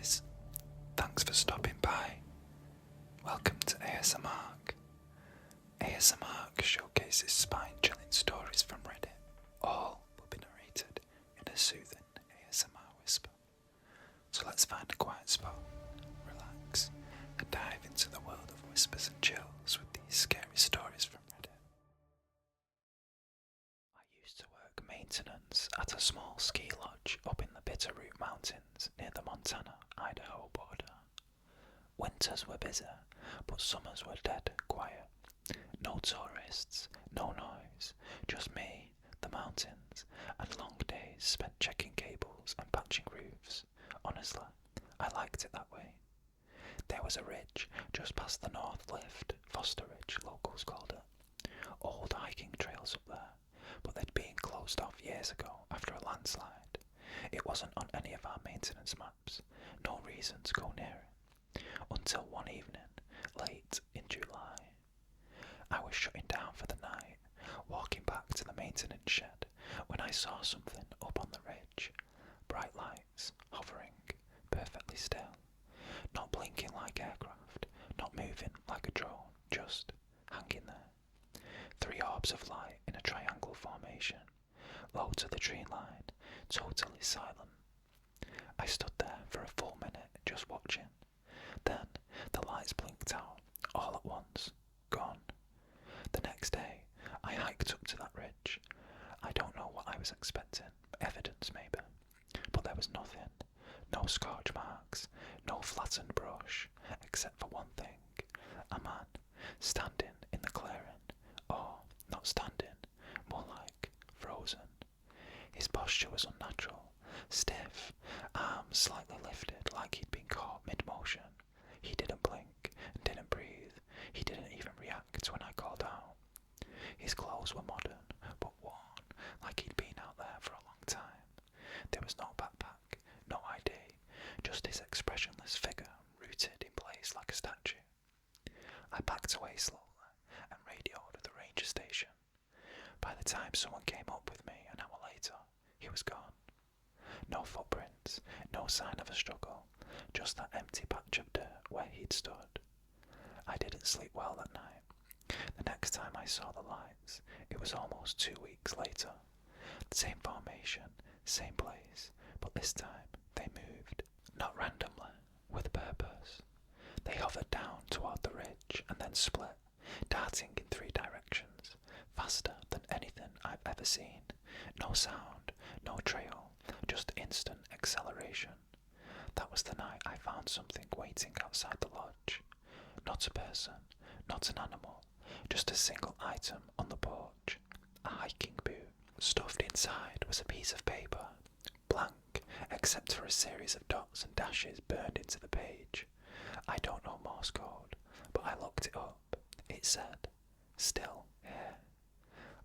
guys, thanks for stopping by. Welcome to ASMR. ASMR showcases spine-chilling stories from Reddit. All will be narrated in a soothing ASMR whisper. So let's find a quiet spot, relax, and dive into the world of whispers and chills with these scary stories from Reddit. I used to work maintenance at a small ski lodge up in the Bitterroot Mountains near the Montana-Idaho border. Winters were busy, but summers were dead quiet. No tourists, no noise, just me, the mountains, and long days spent checking cables and patching roofs. Honestly, I liked it that way. There was a ridge just past the North Lift, Foster Ridge, locals called it. Old hiking trails up there, but they'd been closed off years ago after a landslide. It wasn't on any of our maintenance maps, no reason to go near it. Until one evening, late in July. I was shutting down for the night, walking back to the maintenance shed, when I saw something up on the ridge. Bright lights, hovering, perfectly still. Not blinking like aircraft, not moving like a drone, just hanging there. 3 orbs of light in a triangle formation, low to the tree line, totally silent. I stood there for a full minute, just watching. Then the lights blinked out, all at once, gone. The next day, I hiked up to that ridge. I don't know what I was expecting, evidence maybe, but there was nothing. No scorch marks, no flattened brush, except for one thing. A man, standing in the clearing. Or, not standing, more like frozen. His posture was unnatural, stiff, arms slightly lifted like he'd been caught mid-motion. He didn't blink, didn't breathe, he didn't even react when I called out. His clothes were modern, but worn, like he'd been out there for a long time. There was no backpack, no ID, just his expressionless figure rooted in place like a statue. I backed away slowly and radioed the ranger station. By the time someone came up with me an hour later, he was gone. No footprints, no sign of a struggle, just that empty patch of dirt where he'd stood. I didn't sleep well that night. The next time I saw the lights, it was almost 2 weeks later. The same formation, same place, but this time they moved. Not randomly, with purpose. They hovered down toward the ridge and then split, darting in 3 directions, faster than anything I've ever seen. No sound, no trail, just instant acceleration. That was the night I found something waiting outside the lodge. Not a person, not an animal, just a single item on the porch. A hiking boot. Stuffed inside was a piece of paper, blank, except for a series of dots and dashes burned into the page. I don't know Morse code, but I looked it up. It said, "Still here."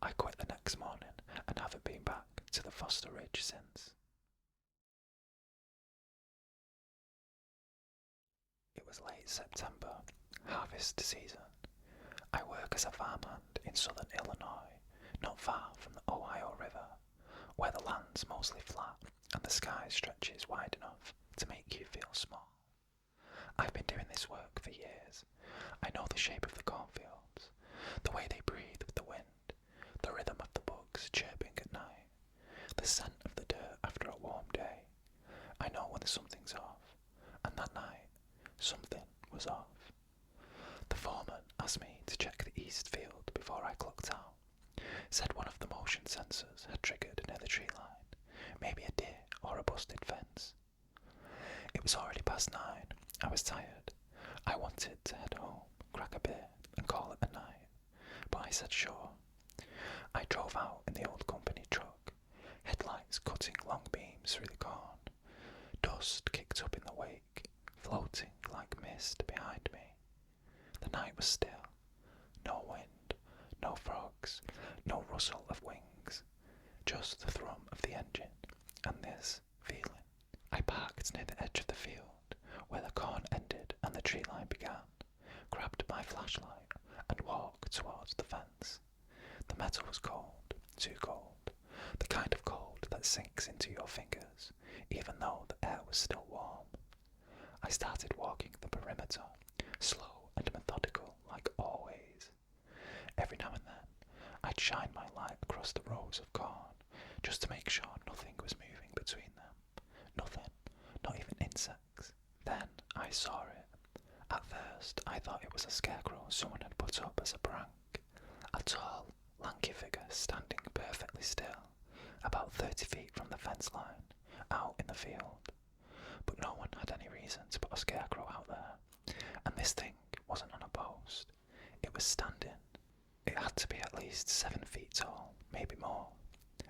I quit the next morning and haven't been back to the Foster Ridge since. It was late September, harvest season. I work as a farmhand in southern Illinois, not far from the Ohio River, where the land's mostly flat and the sky stretches wide enough to make you feel small. I've been doing this work for years. I know the shape of the cornfields, the way they breathe with the wind, the rhythm of the bugs chirping at night, the scent of the dirt after a warm day. I know when something's off, and that night, something was off. The foreman asked me to check the east field before I clocked out. Said one of the motion sensors had triggered near the tree line, maybe a deer or a busted fence. It was already past 9. I was tired. I wanted to head home, crack a beer, and call it a night. But I said sure. I drove out in the old company truck, headlights cutting long beams through the corn. Dust kicked up in the wake, floating like mist behind me. The night was still. No wind, no frogs, no rustle of wings, just the thrum of the engine and this feeling. I parked near the edge of the field, where the corn ended and the tree line began, grabbed my flashlight and walked towards the fence. The metal was cold, too cold, the kind of cold that sinks into your fingers, even though the air was still warm. I started walking the perimeter, slow and methodical like always. Every now and then, I'd shine my light across the rows of corn, just to make sure nothing was moving between them. Nothing, not even insects. Then I saw it. At first, I thought it was a scarecrow someone had put up as a prank. A tall, lanky figure standing perfectly still, about 30 feet from the fence line, out in the field. But no one had any reason to put a scarecrow out there, and this thing wasn't on a post. It was standing. It had to be at least 7 feet tall, maybe more.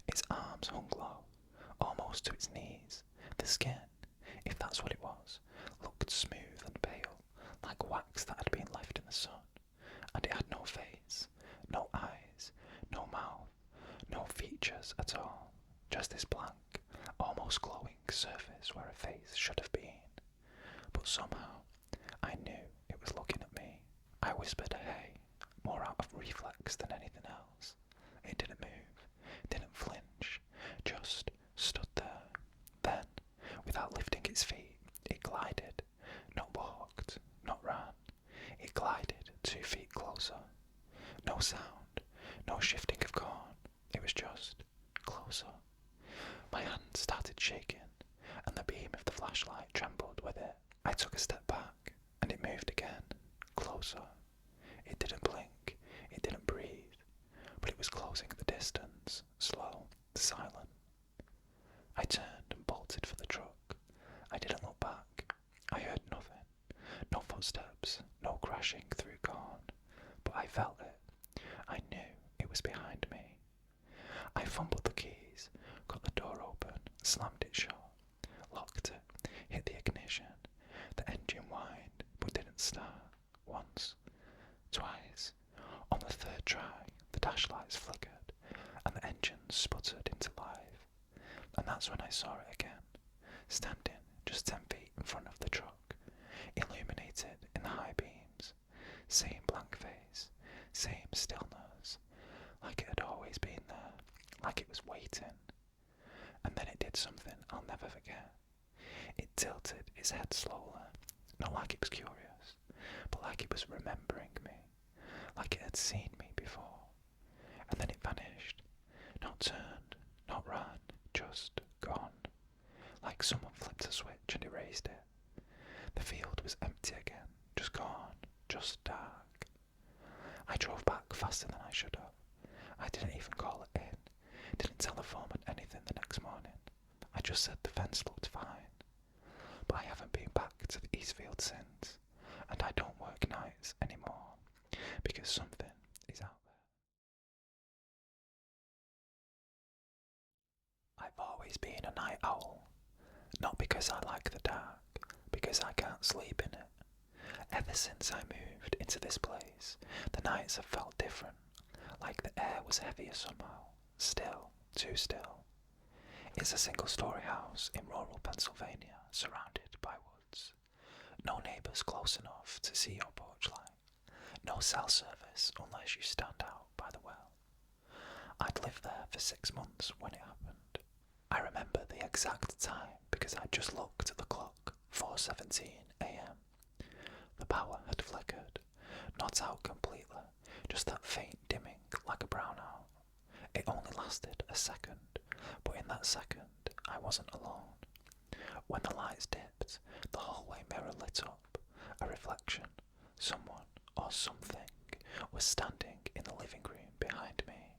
Its arms hung low, almost to its knees. The skin, if that's what it was, looked smooth and pale, like wax that had been left in the sun. And it had no face, no eyes, no mouth, no features at all. Just this blank, almost glowing surface where a face should have been. But somehow, I knew it was looking at me. I whispered hey, more out of reflex than anything else. It didn't move, didn't flinch, just stood there. Then, without lifting its feet, it glided, not walked, not ran. It glided 2 feet closer. No sound, no shifting of corn. It was just closer. My hand started shaking, and the beam of the flashlight trembled with it. I took a step back, and it moved again, closer. It didn't blink, it didn't breathe, but it was closing the distance, slow, silent. I turned and bolted for the truck. I didn't look back. I heard nothing. No footsteps, no crashing through corn, but I felt it. I knew it was behind me. I fumbled the keys, got the door open, slammed it shut, locked it, hit the ignition. The engine whined, but didn't start. Once, twice. On the third try, the dash lights flickered, and the engine sputtered into life. And that's when I saw it again, standing just 10 feet in front of the truck, illuminated in the high beams. Same blank face, same stillness, like it had always been there, like it was waiting. And then it did something I'll never forget. It tilted its head slowly, not like it was curious, but like it was remembering me, like it had seen me before. And then it vanished, not turned, not ran, just gone, like someone flipped a switch and erased it. The field was empty again, just gone, just dark. I drove back faster than I should have. I didn't even call it in, didn't tell the foreman anything the next morning. I just said the fence looked fine. But I haven't been back to the Eastfield since, and I don't work nights anymore, because something is out there. I've always been a night owl, not because I like the dark, because I can't sleep in it. Ever since I moved into this place, the nights have felt different, like the air was heavier somehow, still, too still. It's a single-story house in rural Pennsylvania, surrounded by woods. No neighbours close enough to see your porch light. No cell service unless you stand out by the well. I'd lived there for 6 months when it happened. I remember the exact time because I'd just looked at the clock, 4:17 a.m. The power had flickered, not out completely, just that faint dimming like a brownout. It only lasted a second, but in that second, I wasn't alone. When the lights dipped, the hallway mirror lit up. A reflection, someone or something, was standing in the living room behind me.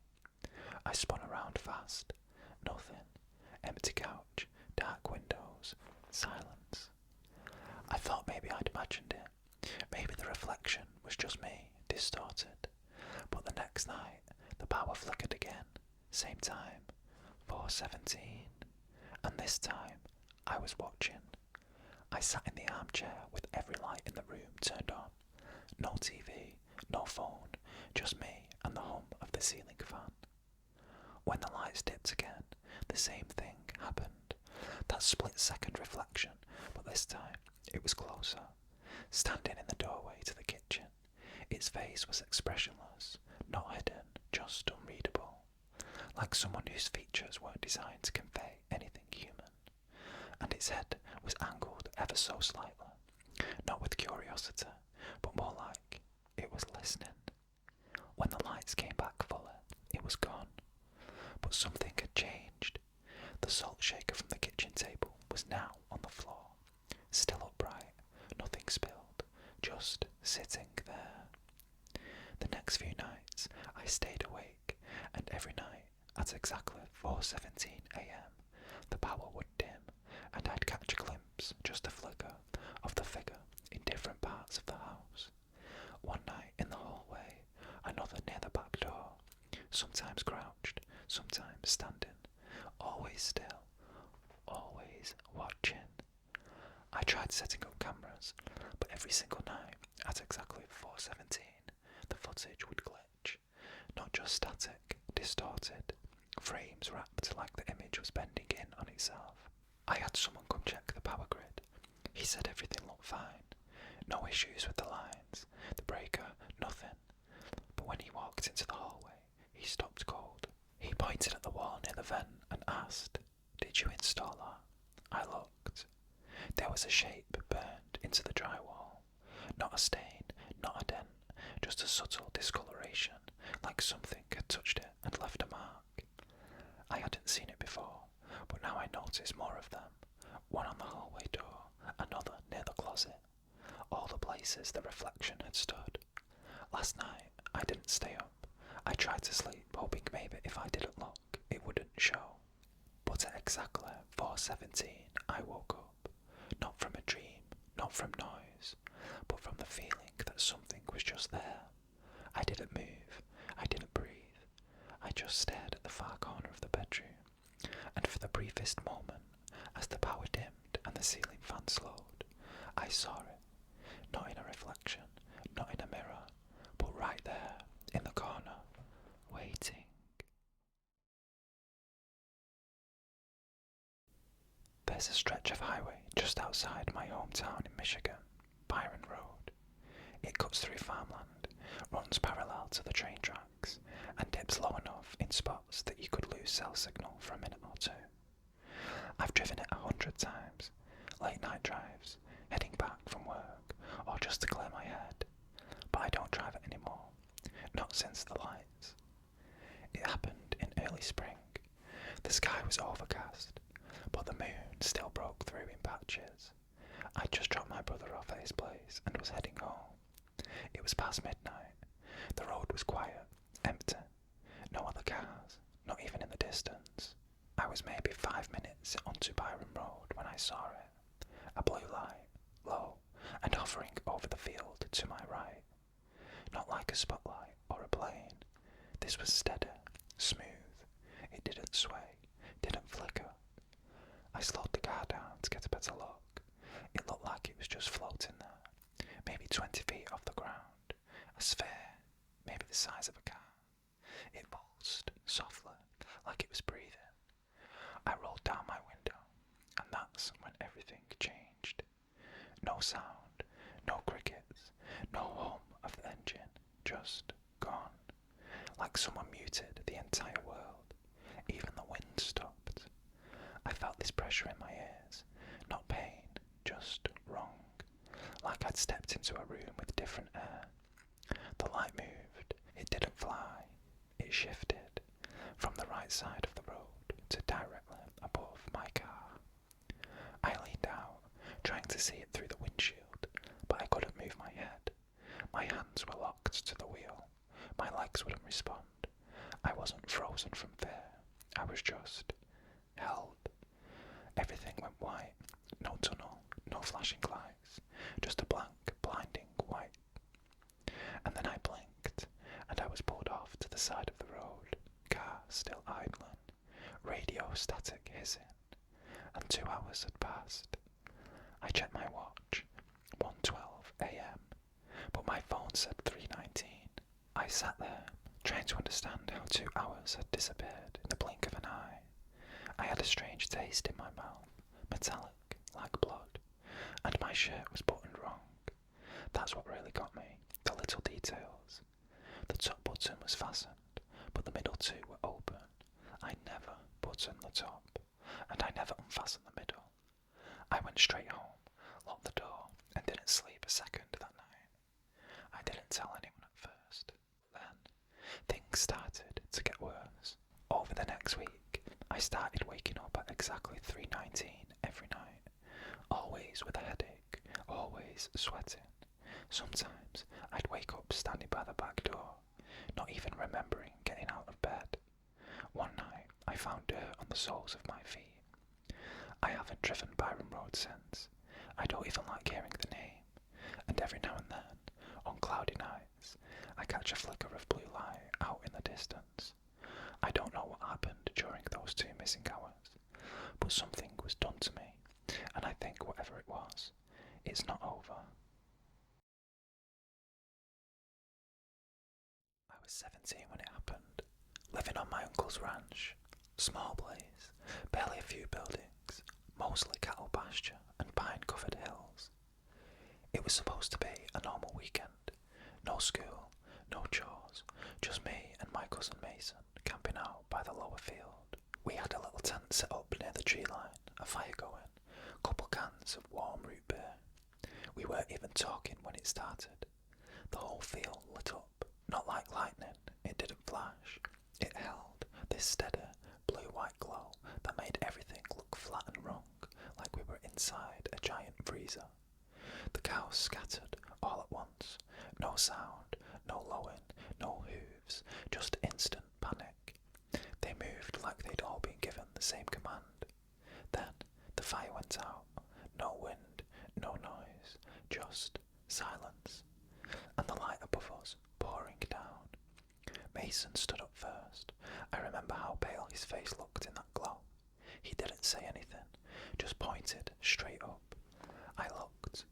I spun around fast. Nothing. Empty couch, dark windows, silence. I thought maybe I'd imagined it. Maybe the reflection was just me, distorted. But the next night, the power flickered again. Same time, 4:17. And this time, I was watching. I sat in the armchair with every light in the room turned on. No TV, no phone, just me and the hum of the ceiling fan. When the lights dipped again, the same thing happened. That split-second reflection, but this time it was closer. Standing in the doorway to the kitchen, its face was expressionless, not hidden, just unreadable. Like someone whose features weren't designed to convey anything human. And its head was angled ever so slightly, Not with curiosity, but more like it was listening. When the lights came back fully, it was gone. But something had changed. The salt shaker from the kitchen table was now on the floor, still upright, nothing spilled, just sitting there. The next few nights I stayed awake, and every night at exactly 4:17 a.m. the power would dim, and I'd catch a glimpse, just a flicker, of the figure in different parts of the house. One night in the hallway, another near the back door, sometimes crouched, sometimes standing, always still, always watching. I tried setting up cameras, but every single night, at exactly 4:17, the footage would glitch. Not just static, distorted, frames wrapped like the image was bending in on itself. I had someone come check the power grid. He said everything looked fine. No issues with the lines, the breaker, nothing. But when he walked into the hallway, he stopped cold. He pointed at the wall near the vent and asked, "Did you install that?" I looked. There was a shape burned into the drywall. Not a stain, not a dent, just a subtle discoloration, like something had touched it and left a mark. I hadn't seen it before, but now I noticed more of them. One on the hallway door, another near the closet. All the places the reflection had stood. Last night, I didn't stay up. I tried to sleep, hoping maybe if I didn't look, it wouldn't show. But at exactly 4:17, I woke up. Not from a dream, not from noise, but from the feeling that something was just there. I didn't move, I didn't breathe. I just stared at the far corner of the bedroom, and for the briefest moment, as the power dimmed and the ceiling fan slowed, I saw it. Not in a reflection, not in a mirror, but right there, in the corner, waiting. There's a stretch of highway just outside my hometown in Michigan, Byron Road. It cuts through farmland, runs parallel to the train tracks, and dips low enough in spots that you could lose cell signal for a minute or two. I've driven it 100 times, late night drives, heading back from work, or just to clear my head, but I don't drive it anymore, not since the lights. It happened in early spring. The sky was overcast, but the moon still broke through in patches. I'd just dropped my brother off at his place and was heading home. It was past midnight. The road was quiet, empty. No other cars, not even in the distance. I was maybe 5 minutes onto Byron Road when I saw it. A blue light, low, and hovering over the field to my right. Not like a spotlight or a plane. This was steady, smooth. It didn't sway, didn't flicker. I slowed the car down to get a better look. It looked like it was just floating there, maybe 20 feet off the ground. A sphere, maybe the size of a car. It pulsed softly, like it was breathing. I rolled down my window, and that's when everything changed. No sound, no crickets, no hum of the engine, just gone. Like someone muted the entire world. Even the wind stopped. I felt this pressure in my ears, not pain, just wrong. Like I'd stepped into a room with different air. The light moved. It didn't fly. It shifted from the right side of the road to directly above my car. I leaned out, trying to see it through the windshield, but I couldn't move my head. My hands were locked to the wheel. My legs wouldn't respond. I wasn't frozen from fear. I was just held. Everything went white. No tunnel, no flashing lights, just a blank, blinding white. And then I blinked, and I was pulled off to the side of the road, car still idling, radio static hissing, and 2 hours had passed. I checked my watch, 1:12 a.m., but my phone said 3:19. I sat there, trying to understand how 2 hours had disappeared in the blink of an eye. I had a strange taste in my mouth, metallic, like blood, and my shirt was buttoned wrong. That's what really got me, the little details. The top button was fastened, but the middle two were open. I never buttoned the top, and I never unfastened the middle. I went straight home, locked the door, and didn't a second that night. I didn't tell anyone at first. Then, things started to get worse. Over the next week, I started waking up at exactly 3:19 every night, always with a headache, always sweating. Sometimes I'd wake up standing by the back door, not even remembering getting out of bed. One night, I found dirt on the soles of my feet. I haven't driven Byron Road since. I don't even like hearing the name, and every now and then, on cloudy nights, I catch a flicker of blue light out in the distance. I don't know what happened during those 2 missing hours, but something was done to me, and I think whatever it was, it's not over. I was 17 when it happened, living on my uncle's ranch. Small place, barely a few buildings, mostly cattle pasture and pine-covered hills. It was supposed to be a normal weekend. No school, no chores, just me and my cousin Mason camping out by the lower field. We had a little tent set up near the tree line, a fire going, couple cans of warm root beer. We weren't even talking when it started. The whole field lit up, not like lightning, it didn't flash. It held this steady, blue-white glow that made everything look flat and wrong, like we were inside a giant freezer. The cows scattered all at once. No sound, no lowing, no hooves, just instant panic. They moved like they'd all been given the same command. Then the fire went out. No wind, no noise, just silence. And the light above us pouring down. Mason stood up first. I remember how pale his face looked in that glow. He didn't say anything, just pointed straight up. I looked,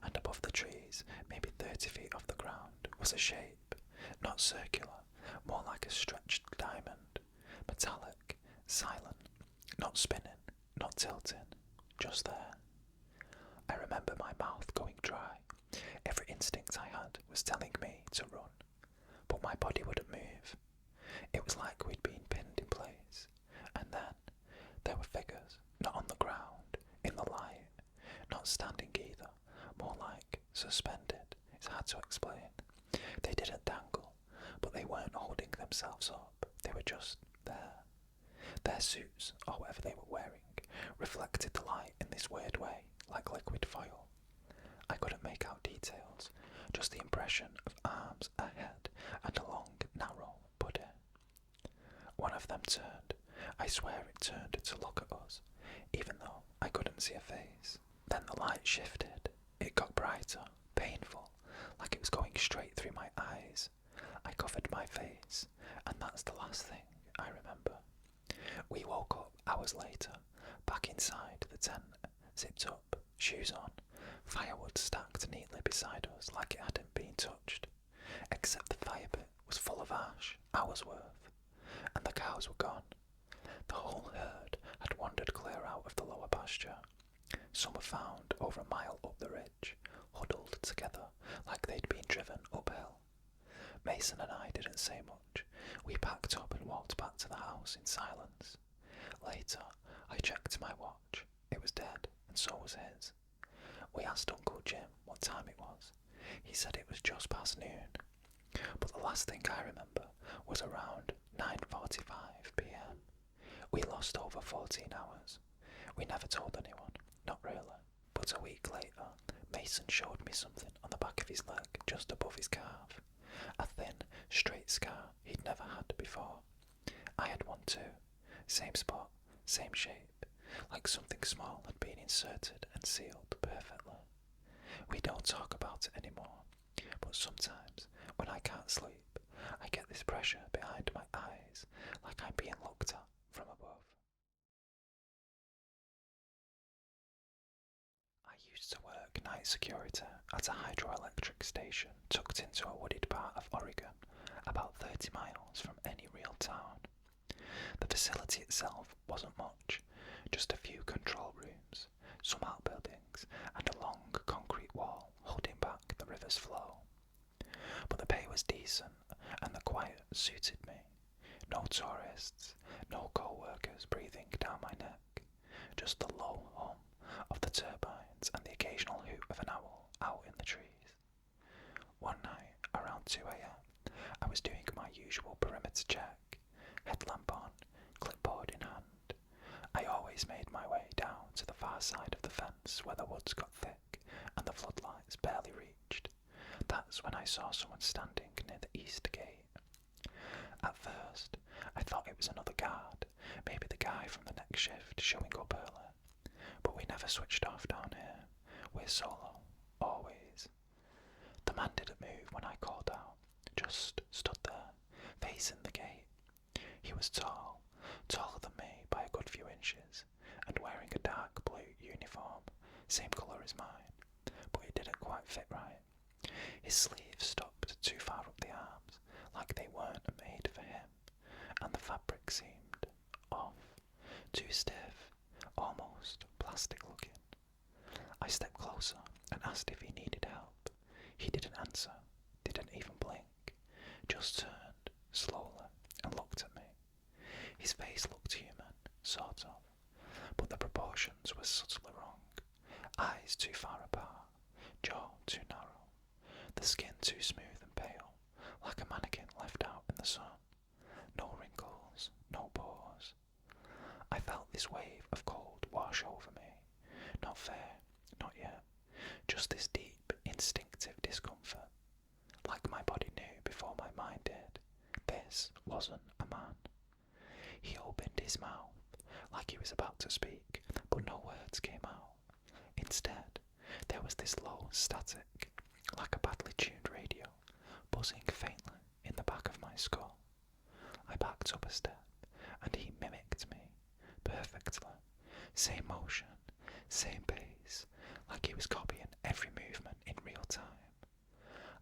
and above the trees, maybe 30 feet off the ground, was a shape, not circular, more like a stretched diamond, metallic, silent, not spinning, not tilting, just there. I remember my mouth going dry. Every instinct I had was telling me to run, but my body wouldn't move. It was like we'd been pinned in place, and then there were figures, not on the ground, in the light, not standing either, more like suspended. It's hard to explain. They didn't dangle, but they weren't holding themselves up. They were just there. Their suits, or whatever they were wearing, reflected the light in this weird way, like liquid foil. I couldn't make out details, just the impression of arms, a head, and a long, narrow body. One of them turned. I swear it turned to look at us, even though I couldn't see a face. Then the light shifted. It got brighter, painful, like it was going straight through my eyes. I covered my face, and that's the last thing I remember. We woke up hours later, back inside the tent, zipped up, shoes on, firewood stacked neatly beside us like it hadn't been touched, except the fire pit was full of ash, hours worth, and the cows were gone. The whole herd had wandered clear out of the lower pasture. Some were found over a mile up the ridge, huddled together like they'd been driven uphill. Mason and I didn't say much. We packed up and walked back to the house in silence. Later, I checked my watch. It was dead, and so was his. We asked Uncle Jim what time it was. He said it was just past noon. But the last thing I remember was around 9:45 p.m. We lost over 14 hours. We never told anyone, not really. But a week later, Mason showed me something on the back of his leg just above his calf. A thin, straight scar he'd never had before. I had one too. Same spot, same shape, like something small had been inserted and sealed perfectly. We don't talk about it anymore, but sometimes, when I can't sleep, I get this pressure behind my eyes, like I'm being looked at from above. I used to work night security at a hydroelectric station tucked into a wooded part of Oregon, about 30 miles from any real town. The facility itself wasn't much, just a few control rooms, some outbuildings, and a long concrete wall holding back the river's flow. But the pay was decent, and the quiet suited me. No tourists, no co-workers breathing down my neck, just the low hum of the turbines and the occasional hoot of an owl out in the trees. 2 a.m. I was doing my usual perimeter check, headlamp on, clipboard in hand. I always made my way down to the far side of the fence where the woods got thick and the floodlights barely reached. That's when I saw someone standing near the east gate. At first, I thought it was another guard, maybe the guy from the next shift showing up early. But we never switched off down here. We're solo, always. The man didn't move when I called out, just stood there, facing the gate. He was tall, taller than me by a good few inches, and wearing a dark blue uniform, same colour as mine, but it didn't quite fit right. His sleeves stopped too far up the arms, like they weren't made for him, and the fabric seemed off, too stiff, almost plastic looking. I stepped closer and asked if he needed help. He didn't answer, didn't even blink, just turned slowly and looked at me. His face looked human, sort of, but the proportions were subtly wrong. Eyes too far apart, jaw too narrow, the skin too smooth and pale, like a mannequin left out in the sun. No wrinkles, no pores. I felt this wave of cold wash over me. Not fair, not yet. Just this deep, instinctive discomfort. Like my body knew before my mind did. This wasn't a man. He opened his mouth, like he was about to speak, but no words came out. Instead, there was this low static, like a badly tuned radio, buzzing faintly in the back of my skull. I backed up a step, and he mimicked me, perfectly. Same motion, same pace, like he was copying every movement in real time.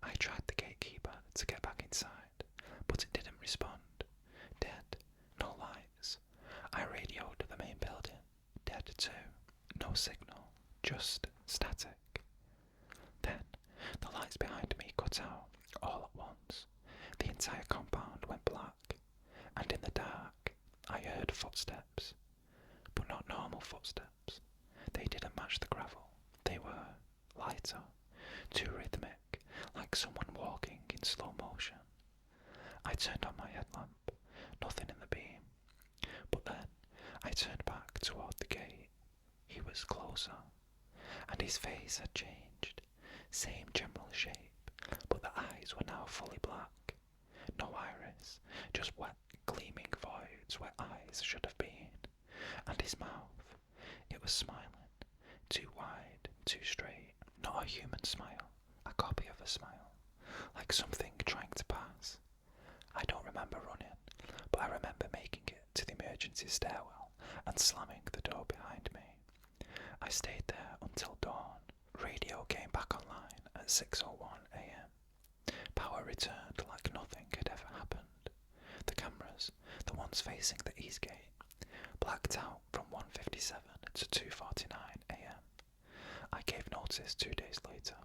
I tried the gatekeeper to get back inside, but it didn't respond. Dead, no lights. I radioed the main building, dead too. No signal, just static. Then, the lights behind me cut out, all at once. The entire compound went black, and in the dark, I heard footsteps. But not normal footsteps. They didn't match the gravel. They were lighter, too rhythmic, like someone walking in slow motion. I turned on my headlamp, nothing in the beam. But then, I turned back toward the gate. He was closer, and his face had changed. Same general shape, but the eyes were now fully black. No iris, just wet, gleaming voids where eyes should have been. And his mouth, it was smiling, too wide, too straight. Not a human smile, a copy of a smile, like something trying to pass. I don't remember running, but I remember making it to the emergency stairwell and slamming the door behind me. I stayed there until dawn. Radio came back online at 6:01 a.m. Power returned like nothing had ever happened. The cameras, the ones facing the east gate, blacked out from 1:57 to 2:49 a.m. I gave notice 2 days later.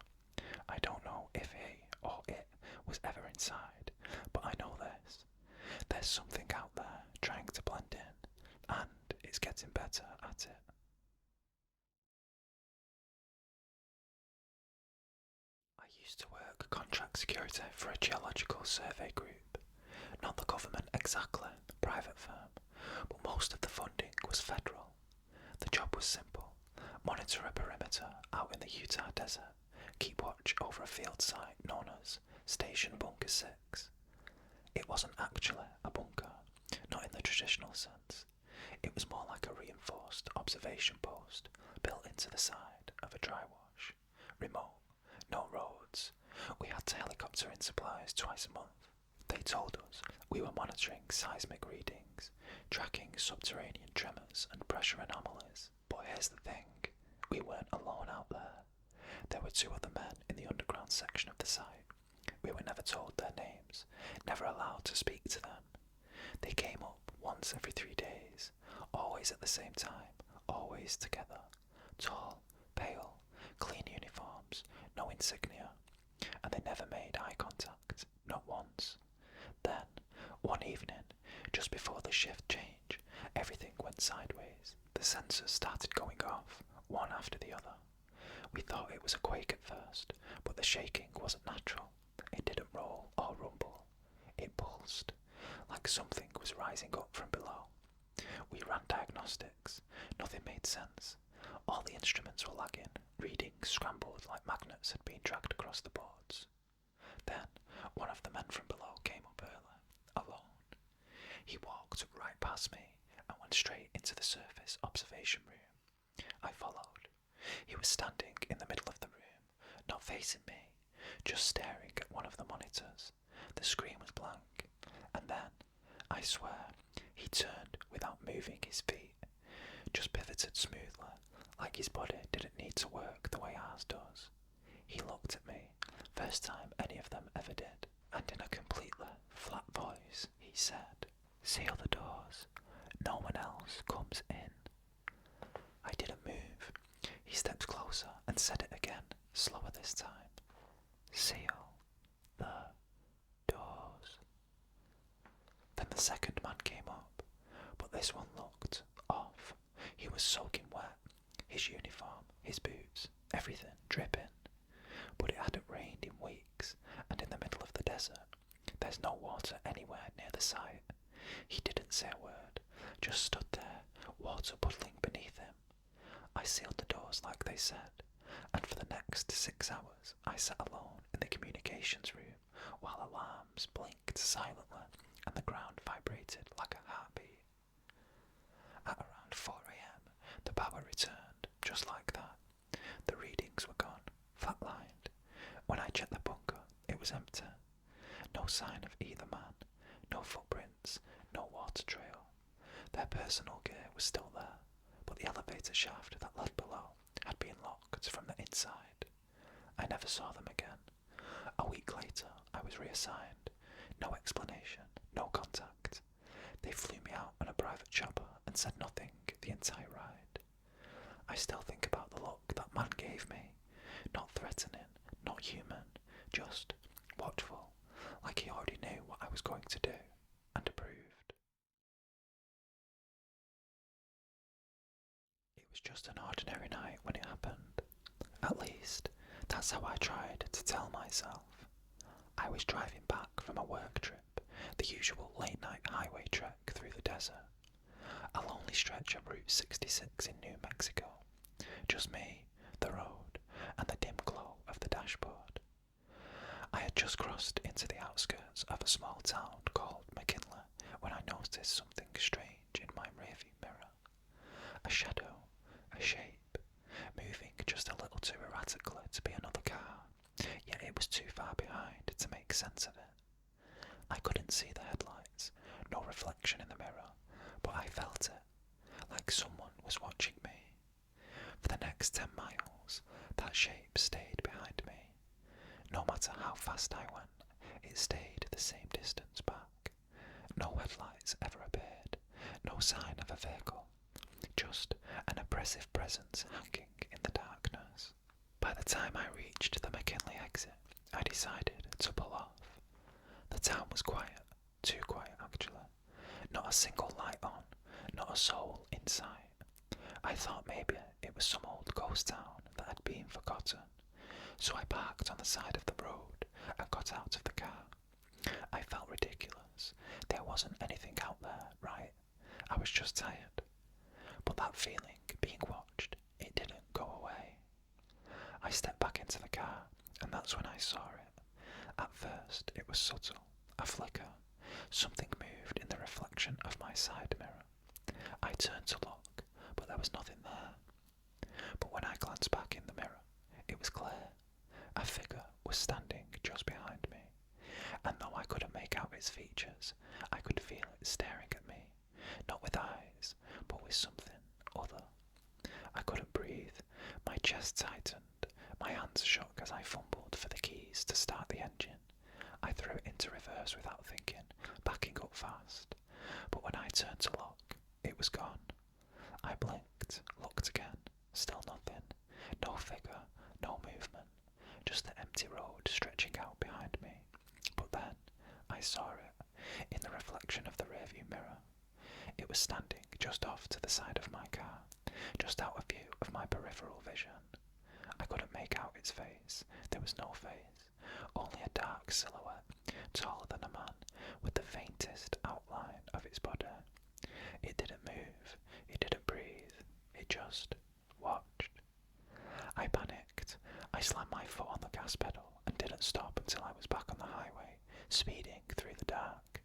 I don't know if he or it was ever inside, but I know this. There's something out there trying to blend in, and it's getting better at it. I used to work contract security for a geological survey group. Not the government exactly, private firm, but most of the funding was federal. The job was simple. Monitor a perimeter out in the Utah desert, keep watch over a field site known as Station Bunker 6. It wasn't actually a bunker, not in the traditional sense. It was more like a reinforced observation post built into the side of a dry wash. Remote, no roads. We had to helicopter in supplies twice a month. They told us we were monitoring seismic readings, tracking subterranean tremors and pressure anomalies. But here's the thing, we weren't alone out there. There were 2 other men in the underground section of the site. We were never told their names, never allowed to speak to them. They came up once every 3 days, always at the same time, always together. Tall, pale, clean uniforms, no insignia, and they never made eye contact, not once. Then, one evening, just before the shift change, everything went sideways. The sensors started going off, one after the other. We thought it was a quake at first, but the shaking wasn't natural. It didn't roll or rumble. It pulsed, like something was rising up from below. We ran diagnostics. Nothing made sense. All the instruments were lagging. Readings scrambled like magnets had been dragged across the boards. Then, one of the men from below came up early, alone. He walked right past me and went straight into the surface observation room. I followed. He was standing in the middle of the room, not facing me, just staring at one of the monitors. The screen was blank, and then, I swear, he turned without moving his feet, just pivoted smoothly, like his body didn't need to work the way ours does. He looked at me, first time any of them ever did, and in a completely flat voice he said, "Seal the doors. No one else comes in." I didn't move. He stepped closer and said it again, slower this time. "Seal the doors." Then the second man came up, but this one looked off. He was soaking wet, his uniform, his boots, everything dripping. But it hadn't rained in weeks, and in the middle of the desert, there's no water anywhere near the site. He didn't say a word, just stood there, water puddling beneath him. I sealed the doors like they said, and for the next 6 hours I sat alone in the communications room while alarms blinked silently and the ground vibrated like a heartbeat. At around 4 a.m, the power returned, just like that. The readings were gone, flatlined. When I checked the bunker, it was empty. No sign of either man, no footprints, no water trail. Their personal gear was still there, but the elevator shaft that led below had been locked from the inside. I never saw them again. A week later, I was reassigned. No explanation, no contact. They flew me out on a private chopper and said nothing the entire ride. I still think about the look that man gave me. Not threatening, not human, just watchful, like he already knew what I was going to do and approved. It was just an ordinary night when it happened. At least, that's how I tried to tell myself. I was driving back from a work trip, the usual late-night highway trek through the desert. A lonely stretch of Route 66 in New Mexico. Just me, the road, and the dim glow of the dashboard. I had just crossed into the outskirts of a small town called McKinley when I noticed something strange in my rearview mirror. A shadow, a shape, moving just a little too erratically to be another car, yet it was too far behind to make sense of it. I couldn't see the headlights, no reflection in the mirror, but I felt it, like someone was watching me. For the next 10 miles, that shape stayed behind me. No matter how fast I went, it stayed the same distance back. No headlights ever appeared, no sign of a vehicle, just an oppressive presence hanging in the darkness. By the time I reached the McKinley exit, I decided to pull off. The town was quiet, too quiet actually. Not a single light on, not a soul in sight. I thought maybe it was some old ghost town that had been forgotten, so I parked on the side of the road and got out of the car. I felt ridiculous. There wasn't anything out there, right? I was just tired. But that feeling, being watched, it didn't go away. I stepped back into the car, and that's when I saw it. At first, it was subtle, a flicker. Something moved in the reflection of my side mirror. I turned to look, but there was nothing there. But when I glanced back in the mirror, it was clear. A figure was standing just behind me, and though I couldn't make out its features, I could feel it staring at me, not with eyes, but with something other. I couldn't breathe, my chest tightened, my hands shook as I fumbled for the keys to start the engine. I threw it into reverse without thinking, backing up fast, but when I turned to look, it was gone. I blinked, looked again, still nothing, no figure, no movement, just the empty road stretching out behind me. But then, I saw it, in the reflection of the rearview mirror. It was standing just off to the side of my car, just out of view of my peripheral vision. I couldn't make out its face, there was no face, only a dark black silhouette, taller than a man, with the faintest outline of its body. It didn't move, it didn't breathe, it just watched. I panicked. I slammed my foot on the gas pedal and didn't stop until I was back on the highway, speeding through the dark.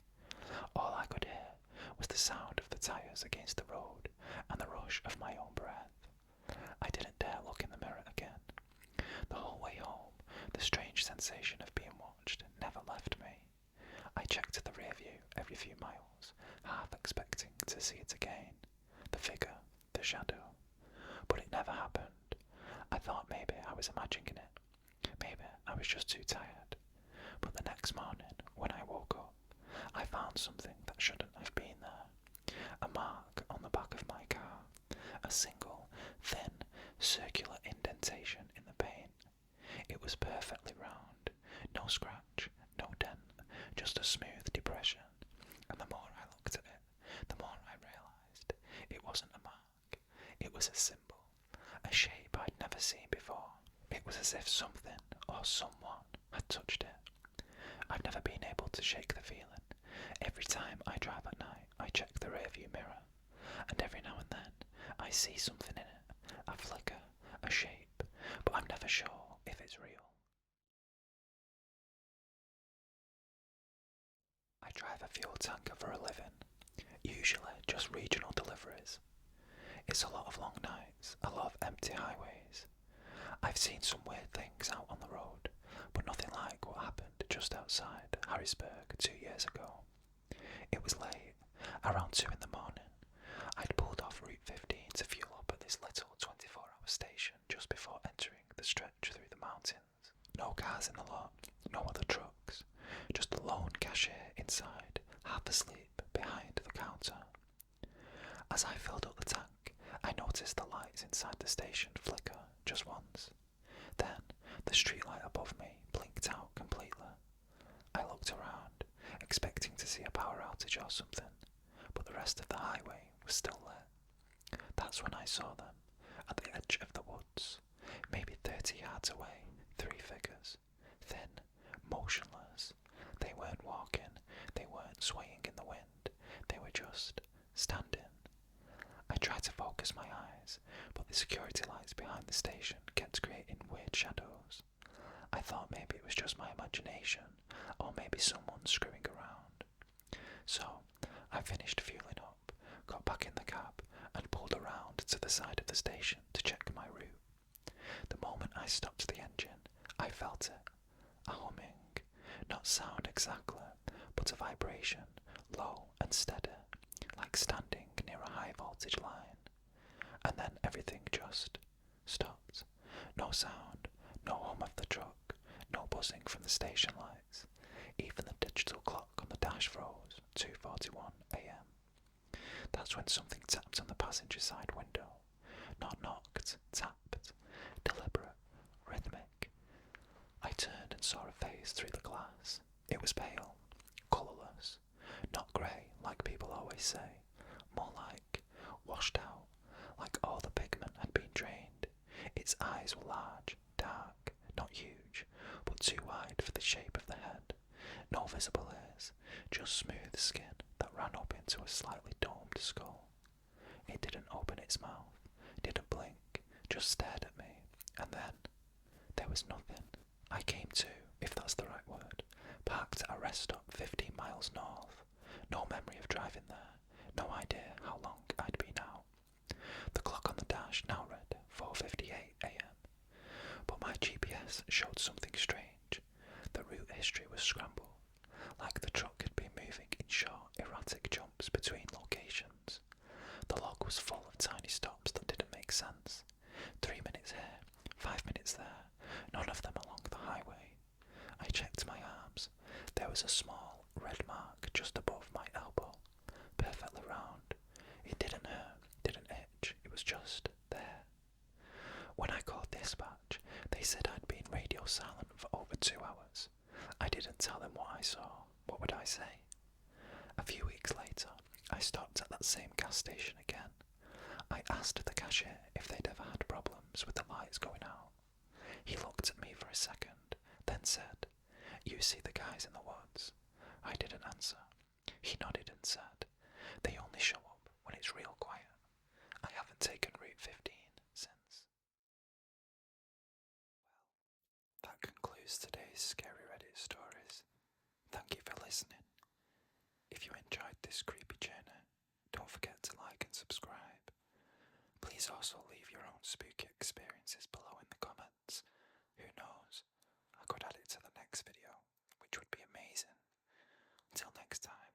All I could hear was the sound of the tyres against the road and the rush of my own breath. I didn't dare look in the mirror again. The whole way home, the strange sensation of being watched never left me. I checked the rear view every few miles, half expecting to see it again. The figure, the shadow. But it never happened. I thought maybe I was imagining it. Maybe I was just too tired. But the next morning, when I woke up, I found something that shouldn't have been there. A mark on the back of my car. A single, thin, circular indentation in the paint. It was perfectly round. No scratch, no dent, just a smooth depression. And the more I looked at it, the more I realised it wasn't a mark. It was a symbol. A shape I'd never seen before. It was as if something or someone had touched it. I've never been able to shake the feeling. Every time I drive at night, I check the rearview mirror, and every now and then I see something in it, a flicker, a shape, but I'm never sure if it's real. I drive a fuel tanker for a living, usually just regional deliveries. It's a lot of long nights, a lot of empty highways. I've seen some weird things out on the road, but nothing like what happened just outside Harrisburg 2 years ago. It was late, around 2 in the morning. I'd pulled off Route 15 to fuel up at this little 24-hour station just before entering the stretch through the mountains. No cars in the lot, no other trucks, just a lone cashier inside, half asleep behind the counter. As I filled up the tank, I noticed the lights inside the station flicker just once. Then, the streetlight above me blinked out completely. I looked around, expecting to see a power outage or something, but the rest of the highway was still lit. That's when I saw them, at the edge of the woods, maybe 30 yards away, 3 figures, thin, motionless. They weren't walking, they weren't swaying in the wind, they were just standing. I tried to focus my eyes, but the security lights behind the station kept creating weird shadows. I thought maybe it was just my imagination, or maybe someone screwing around. So, I finished fueling up, got back in the cab, and pulled around to the side of the station to check my route. The moment I stopped the engine, I felt it. A humming, not sound exactly, but a vibration, low and steady, like standing near a high voltage line. And then everything just stopped. No sound, no hum of the truck, no buzzing from the station lights. Even the digital clock on the dash froze, 2:41 a.m. That's when something tapped on the passenger side window. Not knocked, tapped. Deliberate, rhythmic. I turned and saw a face through the glass. It was pale, colourless, not grey like people always say, more like washed out, like all the pigment had been drained. Its eyes were large, dark, not huge, but too wide for the shape of the head. No visible ears, just smooth skin that ran up into a slightly domed skull. It didn't open its mouth, didn't blink, just stared at me, and then there was nothing. I came to, if that's the right word, parked at a rest stop 15 miles north. No memory of driving there, no idea how long I'd been out. The clock on the dash now read 4:58 a.m. But my GPS showed something strange. The route history was scrambled, like the truck had been moving in short, erratic jumps between locations. The log was full of tiny stops that didn't make sense. 3 minutes here, 5 minutes there, none of them along the highway. I checked my arms. There was a small red mark just above my elbow, perfectly round. It didn't hurt, didn't itch, it was just there. When I called dispatch, they said I'd been radio silent for over 2 hours. I didn't tell them what I saw. What would I say? A few weeks later, I stopped at that same gas station again. I asked the cashier if they'd ever had problems with the lights going out. He looked at me for a second, then said, "You you see the guys in the woods?" I didn't answer. He nodded and said, "They only show up when it's real quiet. I haven't taken Route 15 since." Well, that concludes today's Scary Reddit stories. Thank you for listening. If you enjoyed this creepy journey, don't forget to like and subscribe. Please also leave your own spooky experiences below in the comments. Who knows, I could add it to the next video, which would be amazing. Until next time,